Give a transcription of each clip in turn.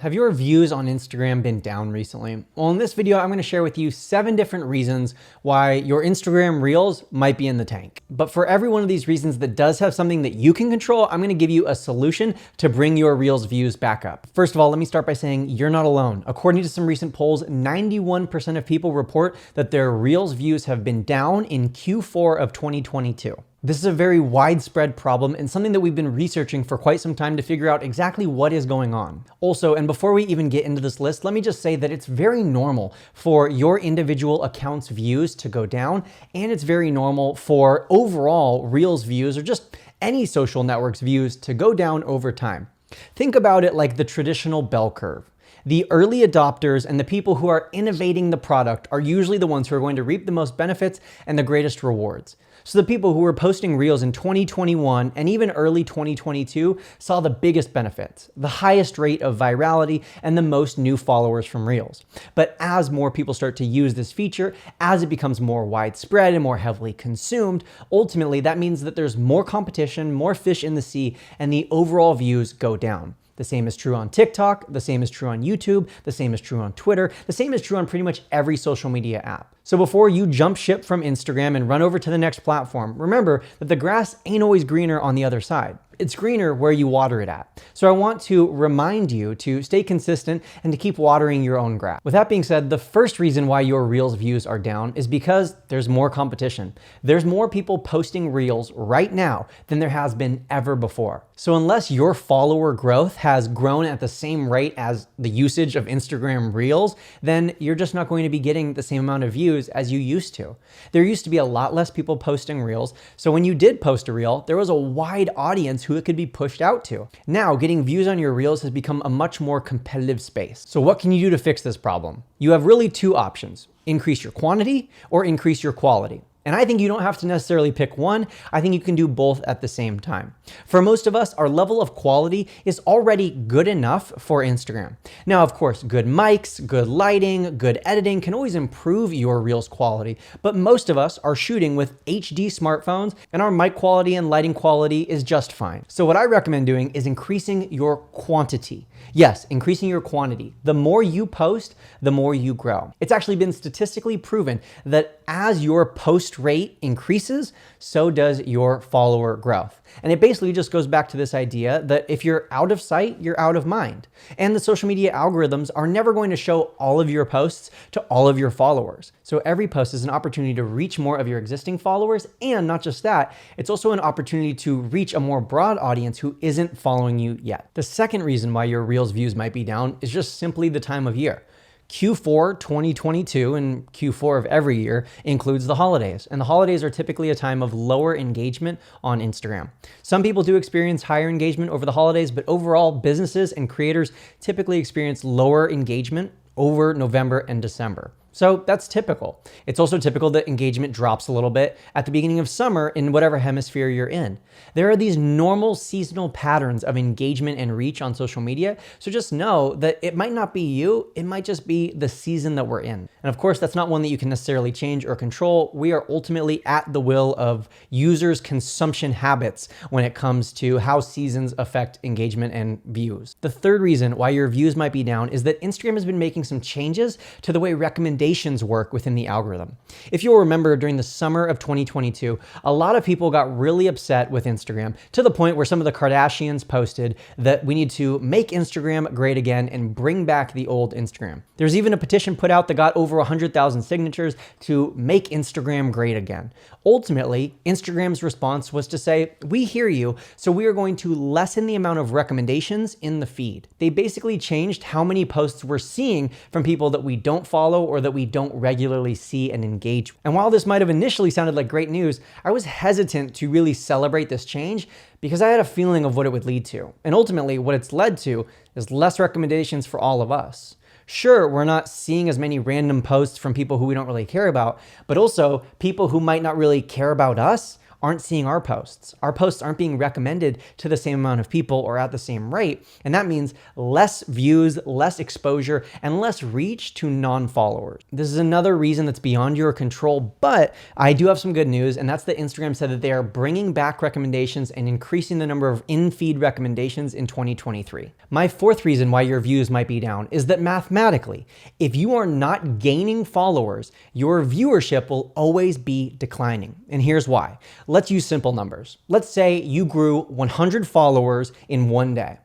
Have your views on Instagram been down recently? Well, in this video, I'm going to share with you 7 different reasons why your Instagram Reels might be in the tank. But for every one of these reasons that does have something that you can control, I'm going to give you a solution to bring your Reels views back up. First of all, let me start by saying you're not alone. According to some recent polls, 91% of people report that their Reels views have been down in Q4 of 2022. This is a very widespread problem and something that we've been researching for quite some time to figure out exactly what is going on. Also, and before we even get into this list, let me just say that it's very normal for your individual account's views to go down, and it's very normal for overall Reels views or just any social network's views to go down over time. Think about it like the traditional bell curve. The early adopters and the people who are innovating the product are usually the ones who are going to reap the most benefits and the greatest rewards. So the people who were posting Reels in 2021 and even early 2022 saw the biggest benefits, the highest rate of virality, and the most new followers from Reels. But as more people start to use this feature, as it becomes more widespread and more heavily consumed, ultimately that means that there's more competition, more fish in the sea, and the overall views go down. The same is true on TikTok, the same is true on YouTube, the same is true on Twitter, the same is true on pretty much every social media app. So before you jump ship from Instagram and run over to the next platform, remember that the grass ain't always greener on the other side. It's greener where you water it at. So I want to remind you to stay consistent and to keep watering your own grass. With that being said, the first reason why your Reels views are down is because there's more competition. There's more people posting Reels right now than there has been ever before. So unless your follower growth has grown at the same rate as the usage of Instagram Reels, then you're just not going to be getting the same amount of views as you used to. There used to be a lot less people posting Reels, so when you did post a Reel, there was a wide audience who it could be pushed out to. Now, getting views on your Reels has become a much more competitive space. So what can you do to fix this problem? You have really 2 options: increase your quantity or increase your quality. And I think you don't have to necessarily pick one. I think you can do both at the same time. For most of us, our level of quality is already good enough for Instagram. Now, of course, good mics, good lighting, good editing can always improve your Reels quality, but most of us are shooting with HD smartphones and our mic quality and lighting quality is just fine. So what I recommend doing is increasing your quantity. Yes, increasing your quantity. The more you post, the more you grow. It's actually been statistically proven that as your post rate increases, so does your follower growth. And it basically just goes back to this idea that if you're out of sight, you're out of mind. And the social media algorithms are never going to show all of your posts to all of your followers. So every post is an opportunity to reach more of your existing followers. And not just that, it's also an opportunity to reach a more broad audience who isn't following you yet. The second reason why your Reels views might be down is just simply the time of year. Q4 2022 and Q4 of every year includes the holidays, and the holidays are typically a time of lower engagement on Instagram. Some people do experience higher engagement over the holidays, but overall businesses and creators typically experience lower engagement over November and December. So that's typical. It's also typical that engagement drops a little bit at the beginning of summer in whatever hemisphere you're in. There are these normal seasonal patterns of engagement and reach on social media. So just know that it might not be you, it might just be the season that we're in. And of course, that's not one that you can necessarily change or control. We are ultimately at the will of users' consumption habits when it comes to how seasons affect engagement and views. The third reason why your views might be down is that Instagram has been making some changes to the way recommendations work within the algorithm. If you'll remember, during the summer of 2022, a lot of people got really upset with Instagram to the point where some of the Kardashians posted that we need to make Instagram great again and bring back the old Instagram. There's even a petition put out that got over 100,000 signatures to make Instagram great again. Ultimately, Instagram's response was to say, we hear you, so we are going to lessen the amount of recommendations in the feed. They basically changed how many posts we're seeing from people that we don't follow or that we don't regularly see and engage. And while this might have initially sounded like great news, I was hesitant to really celebrate this change because I had a feeling of what it would lead to. And ultimately, what it's led to is less recommendations for all of us. Sure, we're not seeing as many random posts from people who we don't really care about, but also people who might not really care about us aren't seeing our posts. Our posts aren't being recommended to the same amount of people or at the same rate. And that means less views, less exposure, and less reach to non-followers. This is another reason that's beyond your control, but I do have some good news, and that's that Instagram said that they are bringing back recommendations and increasing the number of in-feed recommendations in 2023. My fourth reason why your views might be down is that mathematically, if you are not gaining followers, your viewership will always be declining. And here's why. Let's use simple numbers. Let's say you grew 100 followers in one day.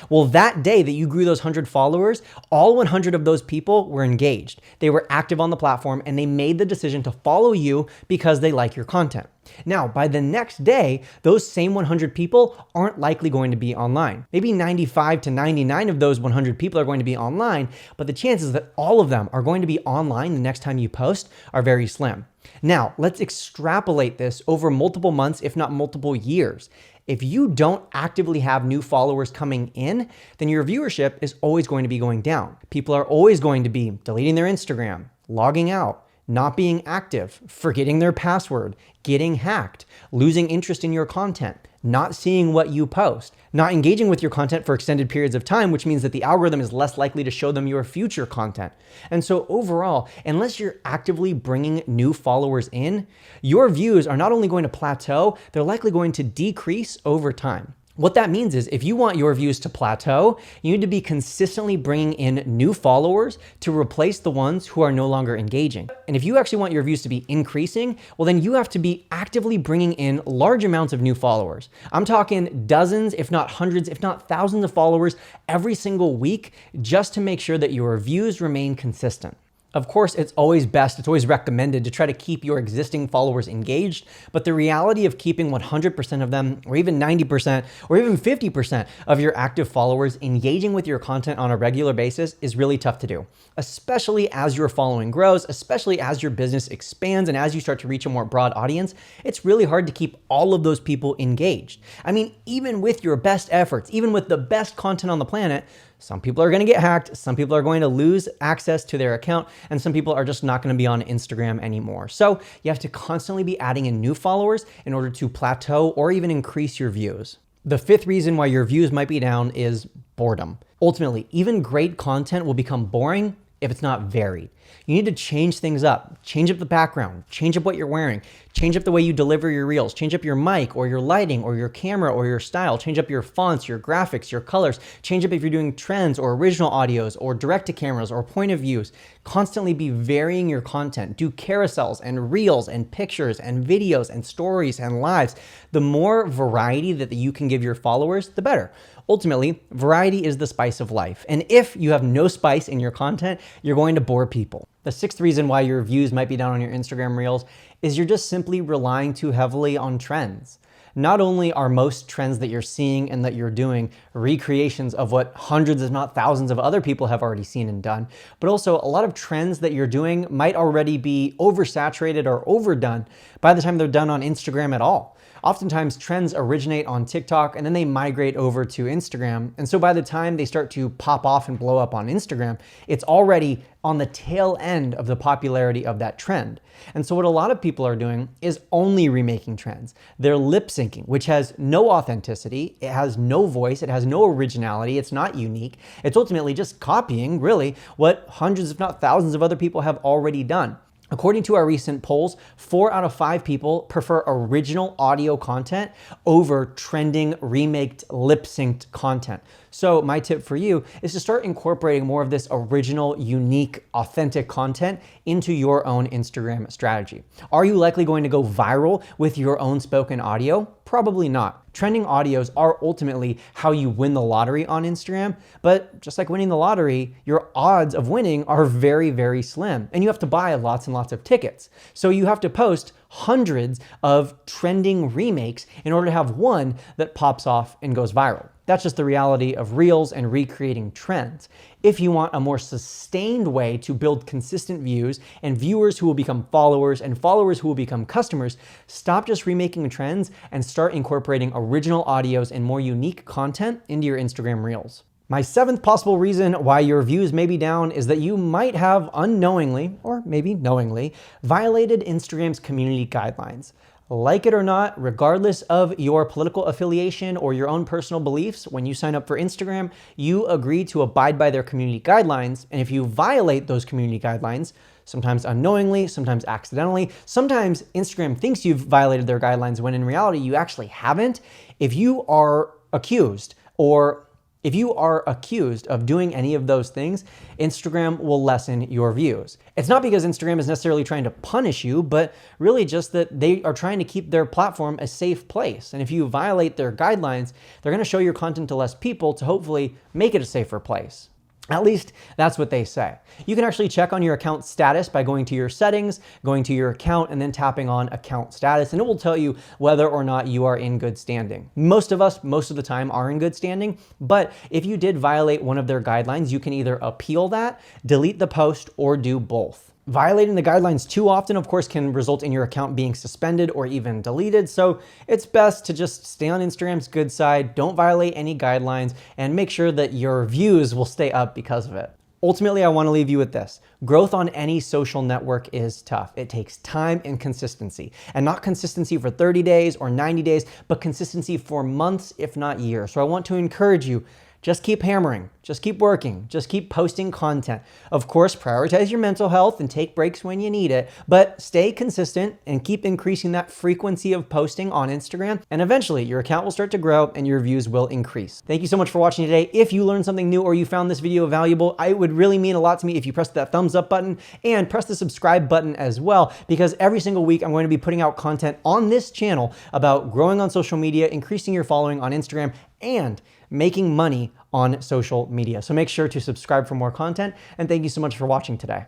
Well, that day that you grew those 100 followers, all 100 of those people were engaged. They were active on the platform and they made the decision to follow you because they like your content. Now, by the next day, those same 100 people aren't likely going to be online. Maybe 95 to 99 of those 100 people are going to be online, but the chances that all of them are going to be online the next time you post are very slim. Now, let's extrapolate this over multiple months, if not multiple years. If you don't actively have new followers coming in, then your viewership is always going to be going down. People are always going to be deleting their Instagram, logging out, not being active, forgetting their password, getting hacked, losing interest in your content, not seeing what you post, not engaging with your content for extended periods of time, which means that the algorithm is less likely to show them your future content. And so overall, unless you're actively bringing new followers in, your views are not only going to plateau, they're likely going to decrease over time. What that means is if you want your views to plateau, you need to be consistently bringing in new followers to replace the ones who are no longer engaging. And if you actually want your views to be increasing, well, then you have to be actively bringing in large amounts of new followers. I'm talking dozens, if not hundreds, if not thousands of followers every single week just to make sure that your views remain consistent. Of course, it's always recommended to try to keep your existing followers engaged, but the reality of keeping 100% of them, or even 90%, or even 50% of your active followers engaging with your content on a regular basis is really tough to do, especially as your following grows, especially as your business expands, and as you start to reach a more broad audience. It's really hard to keep all of those people engaged. I mean, even with your best efforts, even with the best content on the planet, some people are going to get hacked, some people are going to lose access to their account, and some people are just not going to be on Instagram anymore. So you have to constantly be adding in new followers in order to plateau or even increase your views. The fifth reason why your views might be down is boredom. Ultimately, even great content will become boring if it's not varied. You need to change things up, change up the background, change up what you're wearing, change up the way you deliver your reels, change up your mic or your lighting or your camera or your style, change up your fonts, your graphics, your colors, change up if you're doing trends or original audios or direct to cameras or point of views. Constantly be varying your content. Do carousels and reels and pictures and videos and stories and lives. The more variety that you can give your followers, the better. Ultimately, variety is the spice of life. And if you have no spice in your content, you're going to bore people. The sixth reason why your views might be down on your Instagram Reels is you're just simply relying too heavily on trends. Not only are most trends that you're seeing and that you're doing recreations of what hundreds, if not thousands of other people have already seen and done, but also a lot of trends that you're doing might already be oversaturated or overdone by the time they're done on Instagram at all. Oftentimes trends originate on TikTok and then they migrate over to Instagram. And so by the time they start to pop off and blow up on Instagram, it's already on the tail end of the popularity of that trend. And so what a lot of people are doing is only remaking trends. They're lip syncing, which has no authenticity, it has no voice, it has no originality, it's not unique. It's ultimately just copying, really, what hundreds, if not thousands of other people have already done. According to our recent polls, 4 out of 5 people prefer original audio content over trending, remaked, lip-synced content. So my tip for you is to start incorporating more of this original, unique, authentic content into your own Instagram strategy. Are you likely going to go viral with your own spoken audio? Probably not. Trending audios are ultimately how you win the lottery on Instagram, but just like winning the lottery, your odds of winning are very, very slim, and you have to buy lots and lots of tickets. So you have to post hundreds of trending remakes in order to have one that pops off and goes viral. That's just the reality of Reels and recreating trends. If you want a more sustained way to build consistent views and viewers who will become followers and followers who will become customers, stop just remaking trends and start incorporating original audios and more unique content into your Instagram Reels. My 7th possible reason why your views may be down is that you might have unknowingly, or maybe knowingly, violated Instagram's community guidelines. Like it or not, regardless of your political affiliation or your own personal beliefs, when you sign up for Instagram, you agree to abide by their community guidelines. And if you violate those community guidelines, sometimes unknowingly, sometimes accidentally, sometimes Instagram thinks you've violated their guidelines when in reality you actually haven't. If you are accused of doing any of those things, Instagram will lessen your views. It's not because Instagram is necessarily trying to punish you, but really just that they are trying to keep their platform a safe place. And if you violate their guidelines, they're going to show your content to less people to hopefully make it a safer place. At least that's what they say. You can actually check on your account status by going to your settings, going to your account, and then tapping on account status, and it will tell you whether or not you are in good standing. Most of us, most of the time, are in good standing, but if you did violate one of their guidelines, you can either appeal that, delete the post, or do both. Violating the guidelines too often, of course, can result in your account being suspended or even deleted. So it's best to just stay on Instagram's good side, don't violate any guidelines, and make sure that your views will stay up because of it. Ultimately, I want to leave you with this. Growth on any social network is tough. It takes time and consistency, and not consistency for 30 days or 90 days, but consistency for months, if not years. So I want to encourage you, just keep hammering, just keep working, just keep posting content. Of course, prioritize your mental health and take breaks when you need it, but stay consistent and keep increasing that frequency of posting on Instagram, and eventually your account will start to grow and your views will increase. Thank you so much for watching today. If you learned something new or you found this video valuable, it would really mean a lot to me if you press that thumbs up button and press the subscribe button as well, because every single week I'm going to be putting out content on this channel about growing on social media, increasing your following on Instagram, and making money on social media. So make sure to subscribe for more content, and thank you so much for watching today.